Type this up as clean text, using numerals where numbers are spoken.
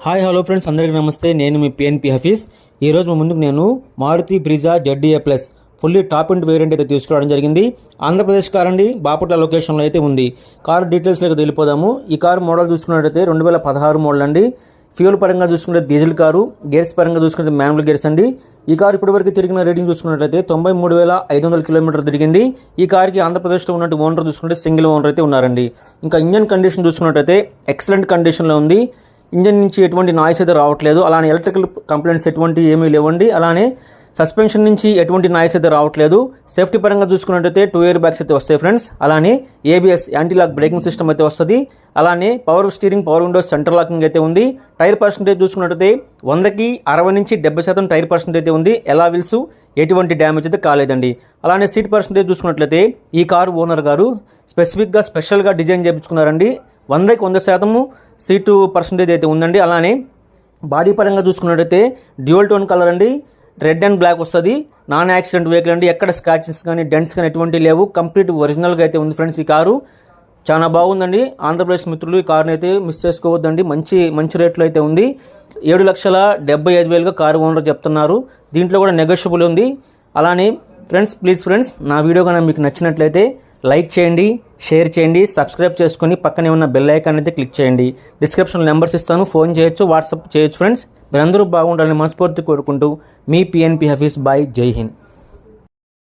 Hi hello friends, అందరికీ నమస్తే. నేను మీ పిఎన్పి హఫీజ్. ఈరోజు మా ముందుకు నేను Maruti Brezza ZDA plus fully top end variant అయితే తీసుకురావడం జరిగింది. ఆంధ్రప్రదేశ్ కార్ అండి, బాపట్ల లొకేషన్లో అయితే ఉంది. కారు డీటెయిల్స్లోకి వెళ్ళిపోదాము. ఈ కారు మోడల్ చూసుకున్నట్టయితే 2016 మోడల్ అండి. ఫ్యూల్ పరంగా చూసుకుంటే డీజిల్ కారు, గేర్స్ పరంగా చూసుకుంటే మాన్యువల్ గేర్స్ అండి. ఈ కారు ఇప్పటివరకు తిరిగిన రేటింగ్ చూసుకున్నట్లయితే 93,500 కిలోమీటర్ తిరిగింది. ఈ కార్కి ఆంధ్రప్రదేశ్లో ఉన్నట్టు ఓనర్ చూసుకుంటే సింగిల్ ఓనర్ అయితే ఉన్నారండి. ఇంకా ఇంజన్ కండిషన్ చూసుకున్నట్టయితే ఎక్సలెంట్ కండిషన్లో ఉంది. ఇంజన్ నుంచి ఎటువంటి నాయిస్ అయితే రావట్లేదు. అలానే ఎలక్ట్రికల్ కంప్లైంట్స్ ఎటువంటి ఏమీ లేవండి. అలానే సస్పెన్షన్ నుంచి ఎటువంటి నాయిస్ అయితే రావట్లేదు. సేఫ్టీ పరంగా చూసుకున్నట్టయితే 2 ఎయిర్ బ్యాగ్స్ అయితే వస్తాయి ఫ్రెండ్స్. అలానే ABS anti lock braking system అయితే వస్తుంది. అలానే power steering, power windows, centre locking అయితే ఉంది. టైర్ పర్సెంటేజ్ చూసుకున్నట్టయితే 100కి 60 నుంచి 70% టైర్ పర్సెంటేజ్ అయితే ఉంది. ఎలా వీల్స్ ఎటువంటి డ్యామేజ్ అయితే కాలేదండి. అలానే సీట్ పర్సెంటేజ్ చూసుకున్నట్లయితే ఈ కారు ఓనర్ గారు స్పెషల్గా డిజైన్ చేయించుకున్నారండి. 100కి 100% సీటు పర్సెంటేజ్ అయితే ఉందండి. అలానే బాడీ పరంగా చూసుకున్నట్టయితే డ్యూయల్ టోన్ కలర్ అండి, రెడ్ అండ్ బ్లాక్ వస్తుంది. నాన్ యాక్సిడెంట్ వెహికల్ అండి. ఎక్కడ స్క్రాచెస్ కానీ డెంట్స్ కానీ ఎటువంటి లేవు. కంప్లీట్ ఒరిజినల్గా అయితే ఉంది ఫ్రెండ్స్. ఈ కారు చాలా బాగుందండి. ఆంధ్రప్రదేశ్ మిత్రులు ఈ కార్ని అయితే మిస్ చేసుకోవద్దండి. మంచి రేట్లో అయితే ఉంది. 7,75,000గా కారు ఓనర్ చెప్తున్నారు. దీంట్లో కూడా నెగోషియబుల్ ఉంది. అలానే ప్లీజ్ ఫ్రెండ్స్, నా వీడియో కనుక మీకు నచ్చినట్లయితే లైక్ చేయండి, షేర్ చేయండి, సబ్స్క్రైబ్ చేసుకొని పక్కనే ఉన్న బెల్ ఐకాన్ అయితే క్లిక్ చేయండి. డిస్క్రిప్షన్లో నెంబర్స్ ఇస్తాను, ఫోన్ చేయొచ్చు, వాట్సాప్ చేయొచ్చు ఫ్రెండ్స్. మీరందరూ బాగుండాలని మనస్ఫూర్తి కోరుకుంటూ మీ PNP హఫీజ్. బాయ్, జై హింద్.